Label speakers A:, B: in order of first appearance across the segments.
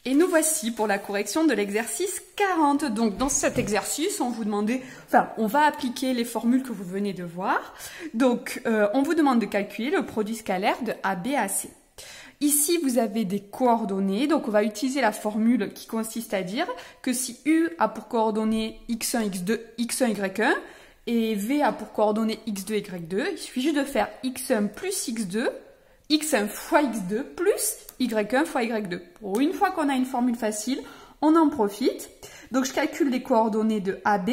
A: Et nous voici pour la correction de l'exercice 40. Donc dans cet exercice, on va appliquer les formules que vous venez de voir. Donc on vous demande de calculer le produit scalaire de AB à C. Ici, vous avez des coordonnées, donc on va utiliser la formule qui consiste à dire que si U a pour coordonnées x1, x2, x1, y1 et V a pour coordonnées x2, y2, il suffit juste de faire x1 plus x2, x1 fois x2 plus y1 fois y2. Pour une fois qu'on a une formule facile, on en profite. Donc je calcule les coordonnées de AB.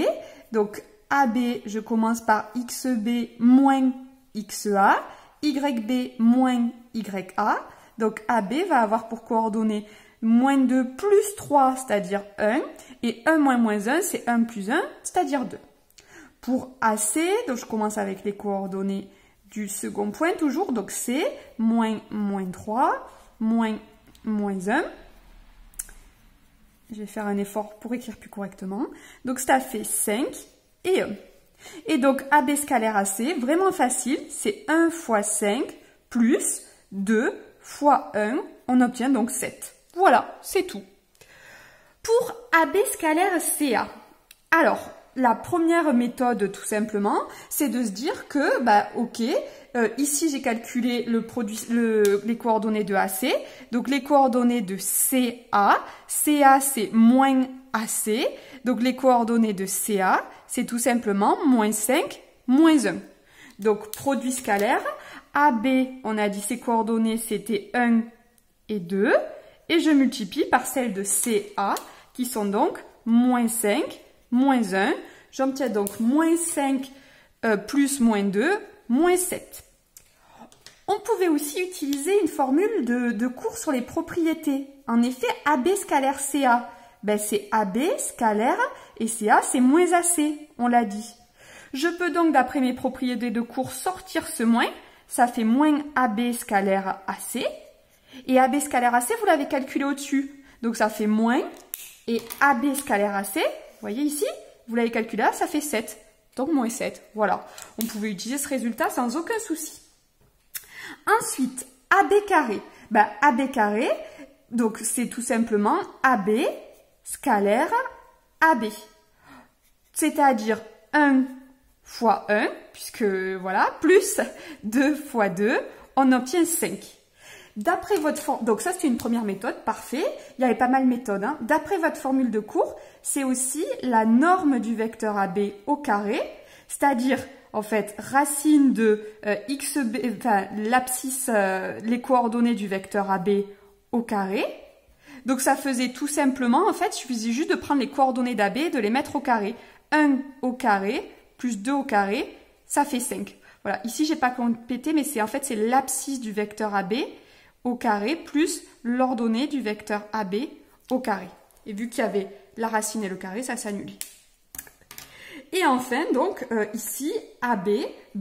A: Donc AB, je commence par xB moins xa, yB moins ya. Donc AB va avoir pour coordonnées moins 2 plus 3, c'est-à-dire 1, et 1 moins 1, c'est 1 plus 1, c'est-à-dire 2. Pour AC, donc je commence avec les coordonnées du second point toujours, donc C, moins 3, moins 1. Je vais faire un effort pour écrire plus correctement. Donc ça fait 5 et 1. Et donc AB scalaire AC, vraiment facile, c'est 1 fois 5 plus 2 fois 1, on obtient donc 7. Voilà, c'est tout. Pour AB scalaire CA, alors, la première méthode, tout simplement, c'est de se dire que, ici j'ai calculé les coordonnées de AC, donc les coordonnées de CA, CA c'est moins AC, donc les coordonnées de CA, c'est tout simplement moins 5, moins 1. Donc, produit scalaire, AB, on a dit ses coordonnées, c'était 1 et 2. Et je multiplie par celles de CA, qui sont donc moins 5, moins 1. J'obtiens donc moins 5 plus moins 2, moins 7. On pouvait aussi utiliser une formule de cours sur les propriétés. En effet, AB scalaire CA, c'est AB scalaire et CA, c'est moins AC, on l'a dit. Je peux donc, d'après mes propriétés de cours, sortir ce moins. Ça fait moins AB scalaire AC. Et AB scalaire AC, vous l'avez calculé au-dessus. Donc ça fait moins. Et AB scalaire AC, vous voyez ici, vous l'avez calculé là, ça fait 7. Donc moins 7. Voilà. On pouvait utiliser ce résultat sans aucun souci. Ensuite, AB carré. AB carré, donc c'est tout simplement AB scalaire AB. C'est-à-dire 1 fois 1, puisque voilà, plus 2 fois 2, on obtient 5. D'après votre formule, donc ça c'est une première méthode, parfait, il y avait pas mal de méthodes. Hein. D'après votre formule de cours, c'est aussi la norme du vecteur AB au carré, c'est-à-dire en fait racine de xb, l'abscisse, les coordonnées du vecteur AB au carré. Donc ça faisait tout simplement, en fait, il suffisait juste de prendre les coordonnées d'AB et de les mettre au carré. 1 au carré plus 2 au carré, ça fait 5. Voilà, ici, j'ai pas complété, mais c'est l'abscisse du vecteur AB au carré plus l'ordonnée du vecteur AB au carré. Et vu qu'il y avait la racine et le carré, ça s'annule. Et enfin, donc, ici, AB,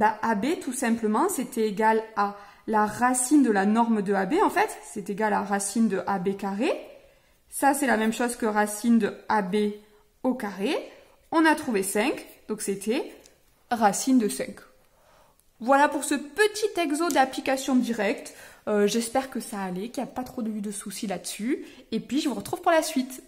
A: AB, tout simplement, c'était égal à la racine de la norme de AB, en fait, c'est égal à racine de AB carré. Ça, c'est la même chose que racine de AB au carré. On a trouvé 5, donc c'était racine de 5. Voilà pour ce petit exo d'application directe. J'espère que ça allait, qu'il n'y a pas trop de soucis là-dessus. Et puis, je vous retrouve pour la suite.